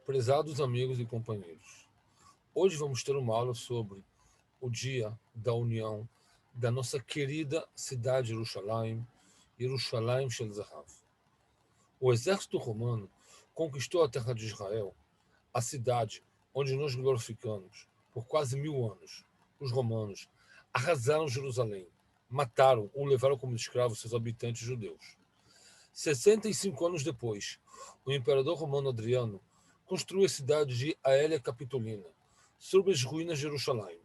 Prezados amigos e companheiros, hoje vamos ter uma aula sobre o Dia da União da nossa querida cidade de Jerusalém, Jerusalém Shel Zahav. O exército romano conquistou a terra de Israel, a cidade onde nós glorificamos, por quase 1000 anos. Os romanos arrasaram Jerusalém, mataram ou levaram como escravos seus habitantes judeus. 65 anos depois, o imperador romano Adriano construiu a cidade de Aelia Capitolina, sobre as ruínas de Jerusalém.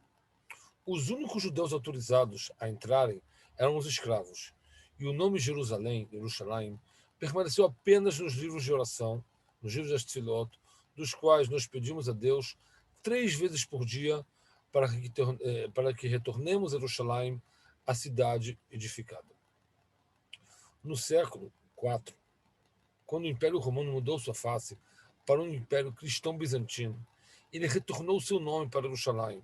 Os únicos judeus autorizados a entrarem eram os escravos, e o nome Jerusalém, permaneceu apenas nos livros de oração, nos livros das Tfilot, dos quais nós pedimos a Deus 3 vezes por dia para que retornemos a Jerusalém, a cidade edificada. No século IV, quando o Império Romano mudou sua face para um Império Cristão Bizantino, ele retornou seu nome para Jerusalém,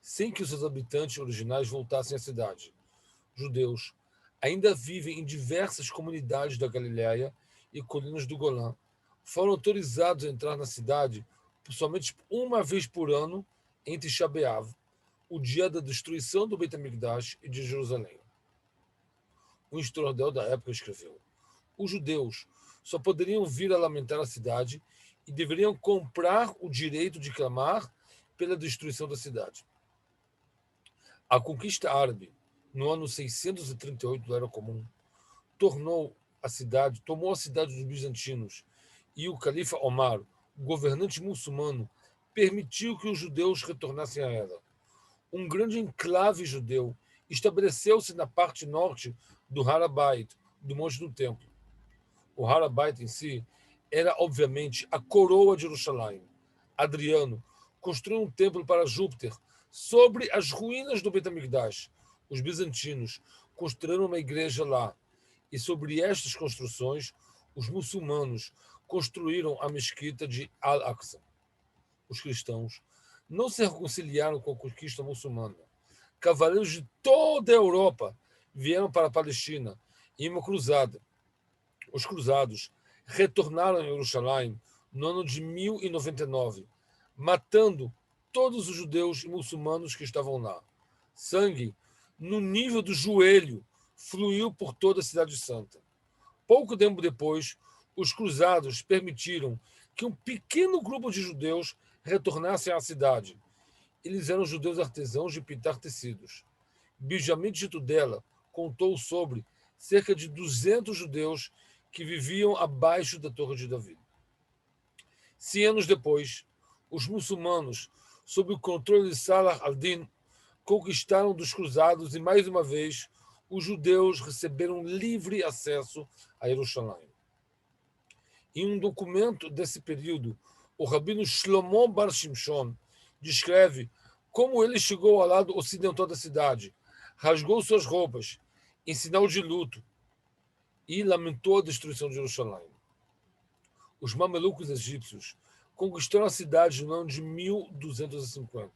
sem que os seus habitantes originais voltassem à cidade. Judeus ainda vivem em diversas comunidades da Galiléia e colinas do Golã. Foram autorizados a entrar na cidade somente uma vez por ano em Tisha B'Av, o dia da destruição do Beit HaMikdash e de Jerusalém. O historiador da época escreveu: os judeus só poderiam vir a lamentar a cidade e deveriam comprar o direito de clamar pela destruição da cidade. A conquista árabe, no ano 638 da Era Comum, tomou a cidade dos bizantinos, e o califa Omar, o governante muçulmano, permitiu que os judeus retornassem a ela. Um grande enclave judeu estabeleceu-se na parte norte do Harabait, do Monte do Templo. O Harabait em si era, obviamente, a coroa de Jerusalém. Adriano construiu um templo para Júpiter sobre as ruínas do Beit HaMikdash. Os bizantinos construíram uma igreja lá. E sobre estas construções, os muçulmanos construíram a mesquita de Al-Aqsa. Os cristãos não se reconciliaram com a conquista muçulmana. Cavaleiros de toda a Europa vieram para a Palestina em uma cruzada. Os cruzados retornaram a Jerusalém no ano de 1099, matando todos os judeus e muçulmanos que estavam lá. Sangue, no nível do joelho, fluiu por toda a cidade santa. Pouco tempo depois, os cruzados permitiram que um pequeno grupo de judeus retornassem à cidade. Eles eram judeus artesãos de pintar tecidos. Benjamin de Tudela contou sobre cerca de 200 judeus que viviam abaixo da Torre de Davi. 100 anos depois, os muçulmanos, sob o controle de Salah al-Din, conquistaram dos cruzados e, mais uma vez, os judeus receberam livre acesso a Jerusalém. Em um documento desse período, o rabino Shlomo Bar Shimshon descreve como ele chegou ao lado ocidental da cidade, rasgou suas roupas em sinal de luto e lamentou a destruição de Jerusalém. Os mamelucos egípcios conquistaram a cidade no ano de 1250.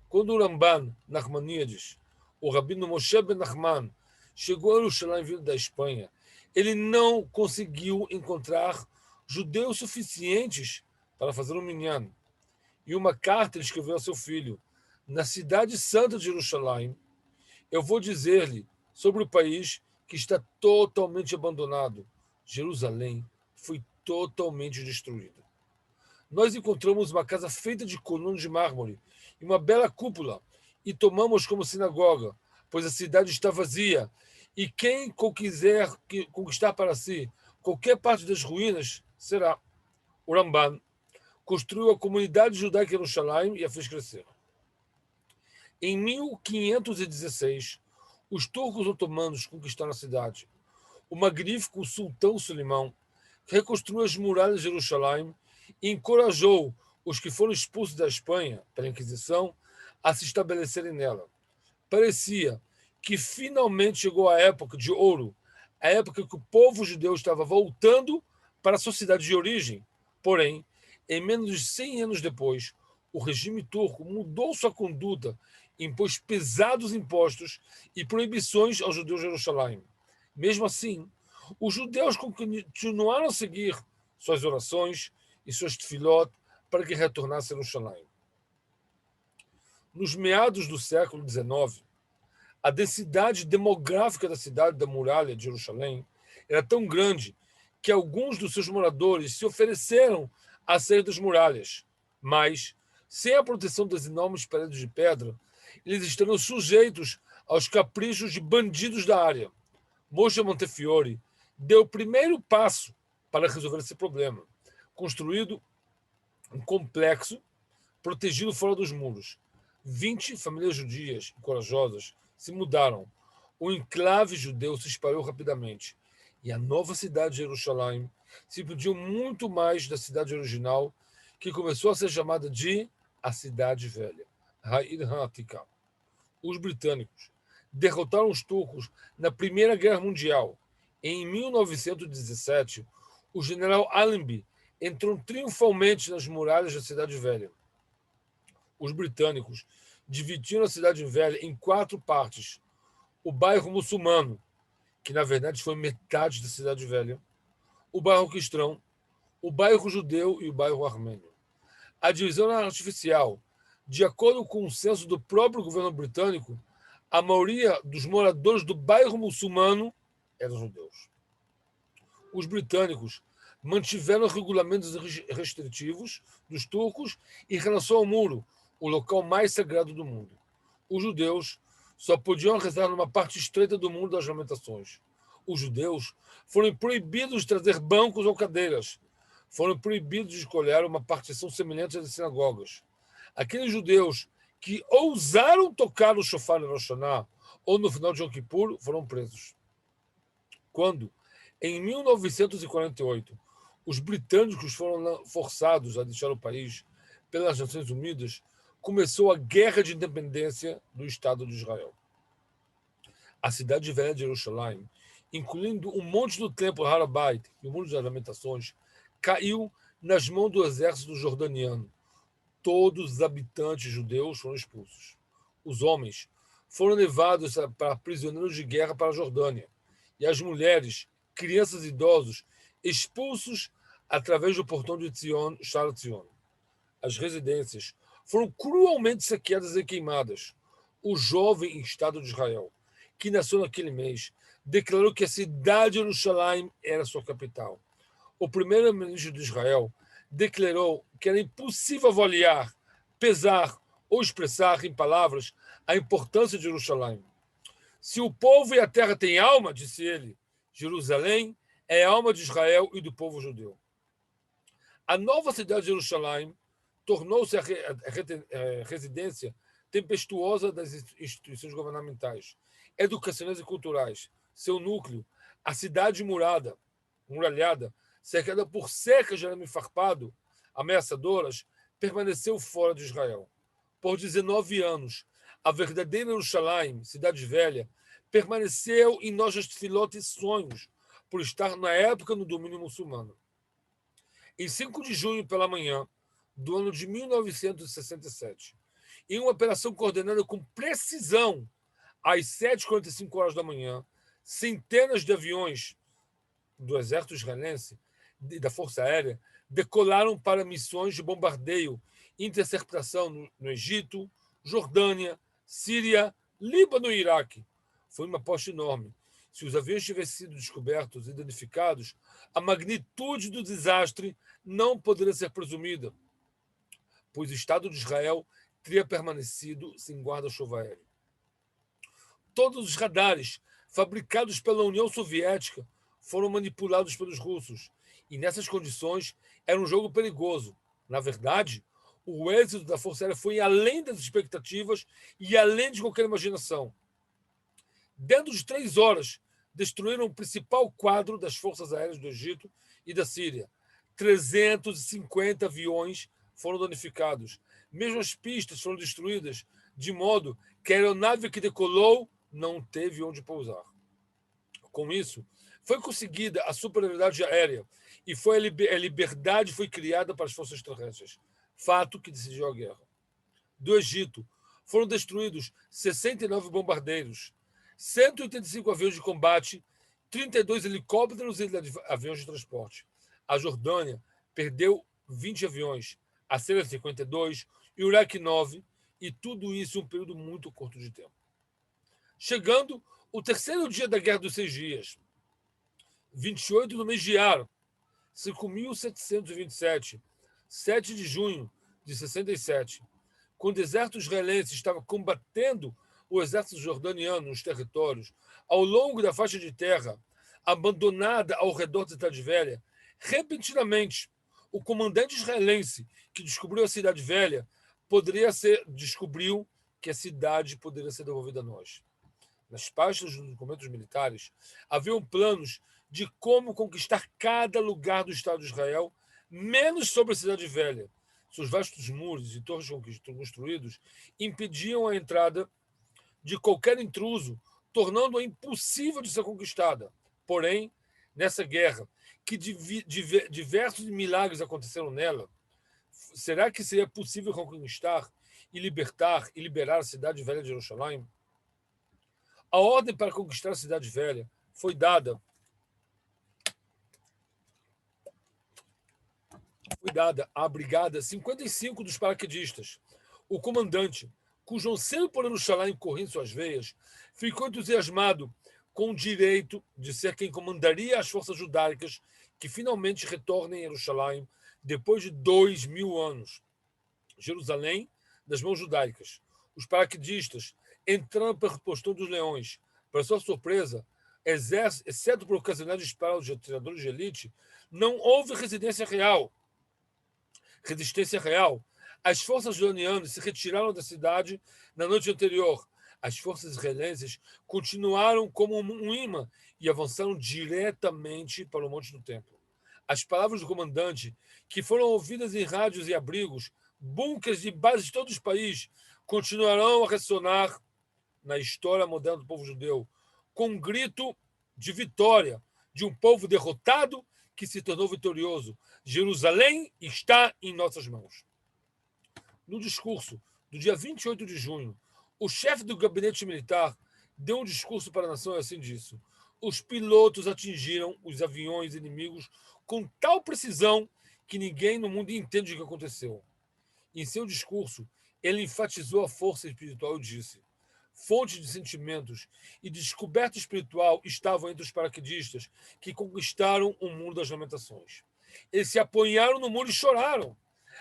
Quando o Ramban Nachmaníades, o rabino Moshe Ben Nachman, chegou a Jerusalém vindo da Espanha, ele não conseguiu encontrar judeus suficientes para fazer um minyan. E uma carta ele escreveu a seu filho: na cidade santa de Jerusalém, eu vou dizer-lhe sobre o país que está totalmente abandonado. Jerusalém foi totalmente destruída. Nós encontramos uma casa feita de colunas de mármore e uma bela cúpula, e tomamos como sinagoga, pois a cidade está vazia, e quem quiser conquistar para si qualquer parte das ruínas será. O Ramban construiu a comunidade judaica em Jerusalém e a fez crescer. Em 1516, os turcos otomanos conquistaram a cidade. O magnífico sultão Sulimão reconstruiu as muralhas de Jerusalém e encorajou os que foram expulsos da Espanha pela Inquisição a se estabelecerem nela. Parecia que finalmente chegou a época de ouro, a época que o povo judeu estava voltando para a sua cidade de origem. Porém, em menos de 100 anos depois, o regime turco mudou sua conduta, impôs pesados impostos e proibições aos judeus de Jerusalém. Mesmo assim, os judeus continuaram a seguir suas orações e suas tefilot para que retornasse a Jerusalém. Nos meados do século XIX, a densidade demográfica da cidade da muralha de Jerusalém era tão grande que alguns dos seus moradores se ofereceram a sair das muralhas, mas, sem a proteção das enormes paredes de pedra, eles estariam sujeitos aos caprichos de bandidos da área. Moshe Montefiore deu o primeiro passo para resolver esse problema, construído um complexo protegido fora dos muros. 20 famílias judias corajosas se mudaram. O enclave judeu se espalhou rapidamente e a nova cidade de Jerusalém se pediu muito mais da cidade original, que começou a ser chamada de a Cidade Velha, Ha'ir Ha'atika. Os britânicos derrotaram os turcos na Primeira Guerra Mundial. Em 1917, o general Allenby entrou triunfalmente nas muralhas da Cidade Velha. Os britânicos dividiram a Cidade Velha em 4 partes. O bairro muçulmano, que na verdade foi metade da Cidade Velha, o bairro cristão, o bairro judeu e o bairro armênio. A divisão era artificial. De acordo com o censo do próprio governo britânico, a maioria dos moradores do bairro muçulmano eram judeus. Os britânicos mantiveram regulamentos restritivos dos turcos em relação ao muro, o local mais sagrado do mundo. Os judeus só podiam rezar numa parte estreita do muro das lamentações. Os judeus foram proibidos de trazer bancos ou cadeiras. Foram proibidos de escolher uma partição semelhante às sinagogas. Aqueles judeus que ousaram tocar o shofar no Rosh Hashanah ou no final de Yom Kippur foram presos. Quando, em 1948, os britânicos foram forçados a deixar o país pelas Nações Unidas, começou a Guerra de Independência do Estado de Israel. A cidade velha de Jerusalém, incluindo um monte do templo Har HaBayit e o Muro das Lamentações, caiu nas mãos do exército jordaniano. Todos os habitantes judeus foram expulsos. Os homens foram levados para prisioneiros de guerra para a Jordânia e as mulheres, crianças e idosos expulsos através do portão de Tzion, Shar Tzion. As residências foram cruelmente saqueadas e queimadas. O jovem em Estado de Israel, que nasceu naquele mês, declarou que a cidade de Jerusalém era sua capital. O primeiro-ministro de Israel declarou que era impossível avaliar, pesar ou expressar em palavras a importância de Jerusalém. Se o povo e a terra têm alma, disse ele, Jerusalém é a alma de Israel e do povo judeu. A nova cidade de Jerusalém tornou-se a residência tempestuosa das instituições governamentais, educacionais e culturais. Seu núcleo, a cidade muralhada, cercada por cercas de arame farpado, ameaçadoras, permaneceu fora de Israel. Por 19 anos, a verdadeira Jerusalém, cidade velha, permaneceu em nossas tefilot e sonhos, por estar na época no domínio muçulmano. Em 5 de junho pela manhã do ano de 1967, em uma operação coordenada com precisão, às 7h45 da manhã, centenas de aviões do exército israelense e da Força Aérea decolaram para missões de bombardeio e interceptação no Egito, Jordânia, Síria, Líbano e Iraque. Foi uma aposta enorme. Se os aviões tivessem sido descobertos e danificados, a magnitude do desastre não poderia ser presumida, pois o Estado de Israel teria permanecido sem guarda-chuva aéreo. Todos os radares fabricados pela União Soviética foram manipulados pelos russos, e nessas condições era um jogo perigoso. Na verdade, o êxito da Força Aérea foi além das expectativas e além de qualquer imaginação. Dentro de 3 horas, destruíram o principal quadro das forças aéreas do Egito e da Síria. 350 aviões foram danificados. Mesmo as pistas foram destruídas, de modo que a aeronave que decolou não teve onde pousar. Com isso, foi conseguida a superioridade aérea e a liberdade foi criada para as forças terrestres, fato que decidiu a guerra. Do Egito, foram destruídos 69 bombardeiros, 185 aviões de combate, 32 helicópteros e aviões de transporte. A Jordânia perdeu 20 aviões, a Síria 52, Iraque 9, e tudo isso em um período muito curto de tempo. Chegando o terceiro dia da Guerra dos 6 Dias, 28 do mês de Ar, 5.727, 7 de junho de 67, quando o exército israelense estava combatendo o exército jordaniano nos territórios, ao longo da faixa de terra, abandonada ao redor da Cidade Velha, repentinamente, o comandante israelense que descobriu a Cidade Velha descobriu que a cidade poderia ser devolvida a nós. Nas páginas dos documentos militares, haviam planos de como conquistar cada lugar do Estado de Israel, menos sobre a Cidade Velha. Seus vastos muros e torres construídos impediam a entrada de qualquer intruso, tornando-a impossível de ser conquistada. Porém, nessa guerra, que diversos milagres aconteceram nela, será que seria possível conquistar e liberar a cidade velha de Jerusalém? A ordem para conquistar a cidade velha foi dada à Brigada 55 dos paraquedistas. O comandante, cujo anseio por Jerusalém corria em suas veias, ficou entusiasmado com o direito de ser quem comandaria as forças judaicas que finalmente retornem a Jerusalém depois de 2000 anos. Jerusalém, das mãos judaicas. Os paraquedistas entraram pelo Postão dos Leões. Para sua surpresa, exceto por ocasionais disparos de atiradores de elite, não houve resistência real. As forças jordanianas se retiraram da cidade na noite anterior. As forças israelenses continuaram como um imã e avançaram diretamente para o Monte do Templo. As palavras do comandante, que foram ouvidas em rádios e abrigos, bunkers e bases de todo o país, continuarão a ressonar na história moderna do povo judeu, com um grito de vitória de um povo derrotado que se tornou vitorioso. Jerusalém está em nossas mãos. No discurso do dia 28 de junho, o chefe do gabinete militar deu um discurso para a nação e assim disse: os pilotos atingiram os aviões inimigos com tal precisão que ninguém no mundo entende o que aconteceu. Em seu discurso, ele enfatizou a força espiritual e disse: fontes de sentimentos e descoberta espiritual estavam entre os paraquedistas que conquistaram o mundo das lamentações. Eles se apoiaram no muro e choraram.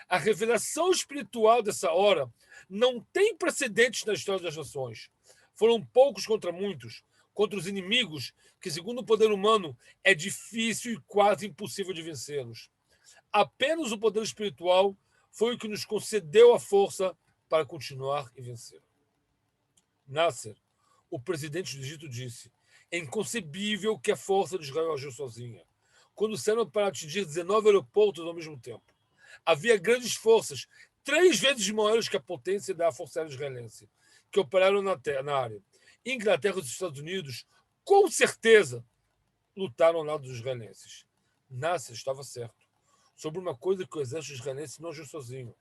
A revelação espiritual dessa hora não tem precedentes na história das nações. Foram poucos contra muitos, contra os inimigos que, segundo o poder humano, é difícil e quase impossível de vencê-los. Apenas o poder espiritual foi o que nos concedeu a força para continuar e vencer. Nasser, o presidente do Egito, disse: é inconcebível que a força de Israel agiu sozinha, quando saíram para atingir 19 aeroportos ao mesmo tempo. Havia grandes forças, 3 vezes maiores que a potência da Força Aérea Israelense, que operaram na área. Inglaterra e os Estados Unidos, com certeza, lutaram ao lado dos israelenses. Nasser estava certo sobre uma coisa que o exército israelense não agiu sozinho.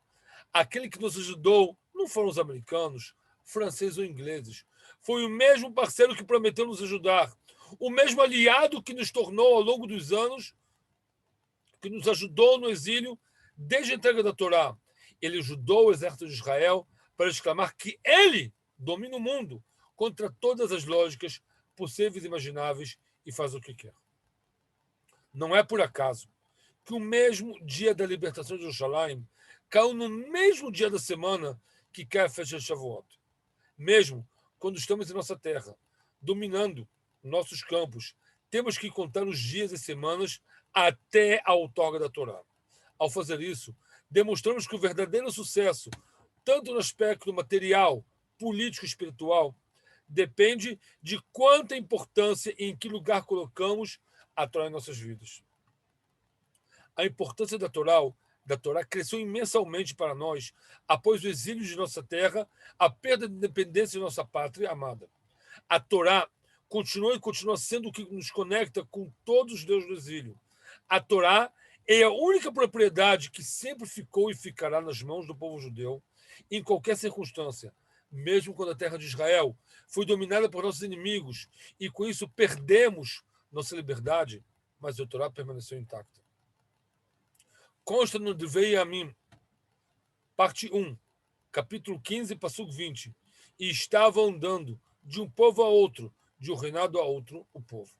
Aquele que nos ajudou não foram os americanos, franceses ou ingleses. Foi o mesmo parceiro que prometeu nos ajudar, o mesmo aliado que nos tornou ao longo dos anos, que nos ajudou no exílio desde a entrega da Torá. Ele ajudou o exército de Israel para exclamar que ele domina o mundo contra todas as lógicas possíveis e imagináveis e faz o que quer. Não é por acaso que o mesmo dia da libertação de Jerusalém caiu no mesmo dia da semana que cai a festa de Shavuot. Mesmo quando estamos em nossa terra, dominando nossos campos, temos que contar os dias e semanas até a outorga da Torá. Ao fazer isso, demonstramos que o verdadeiro sucesso, tanto no aspecto material, político e espiritual, depende de quanta importância e em que lugar colocamos a Torá em nossas vidas. A importância da Torá cresceu imensamente para nós após o exílio de nossa terra, a perda de independência de nossa pátria amada. A Torá continuou e continua sendo o que nos conecta com todos os deuses do exílio. A Torá é a única propriedade que sempre ficou e ficará nas mãos do povo judeu, em qualquer circunstância, mesmo quando a terra de Israel foi dominada por nossos inimigos e com isso perdemos nossa liberdade, mas a Torá permaneceu intacta. Consta no Devei Yamim, Parte 1, capítulo 15, passuco 20. E estavam andando de um povo a outro, de um reinado a outro, o povo.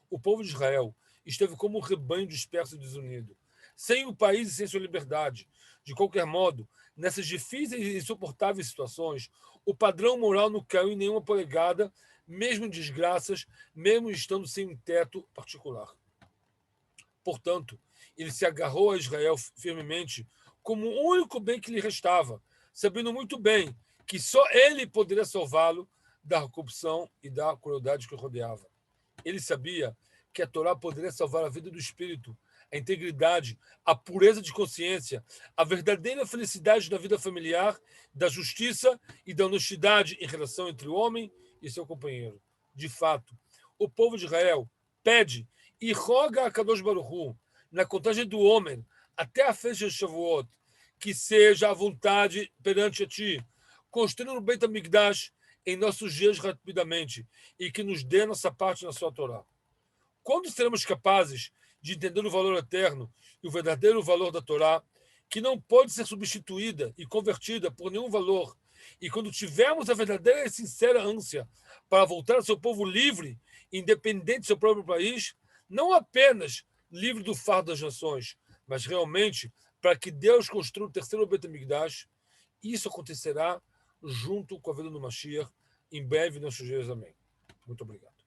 O povo de Israel esteve como um rebanho disperso e desunido, sem o país e sem sua liberdade. De qualquer modo, nessas difíceis e insuportáveis situações, o padrão moral não caiu em nenhuma polegada, mesmo em desgraças, mesmo estando sem um teto particular. Portanto, ele se agarrou a Israel firmemente como o único bem que lhe restava, sabendo muito bem que só ele poderia salvá-lo da corrupção e da crueldade que o rodeava. Ele sabia que a Torá poderia salvar a vida do espírito, a integridade, a pureza de consciência, a verdadeira felicidade da vida familiar, da justiça e da honestidade em relação entre o homem e seu companheiro. De fato, o povo de Israel pede e roga a Kadosh Baruch Hu, na contagem do homem, até a festa de Shavuot, que seja a vontade perante a ti, construindo o Beit HaMikdash em nossos dias rapidamente e que nos dê nossa parte na sua Torá. Quando seremos capazes de entender o valor eterno e o verdadeiro valor da Torá, que não pode ser substituída e convertida por nenhum valor, e quando tivermos a verdadeira e sincera ânsia para voltar ao seu povo livre, independente do seu próprio país, não apenas livre do fardo das nações, mas realmente para que Deus construa o terceiro Beit HaMikdash, isso acontecerá junto com a vida do Mashiach, em breve, nossos dias. Amém. Muito obrigado.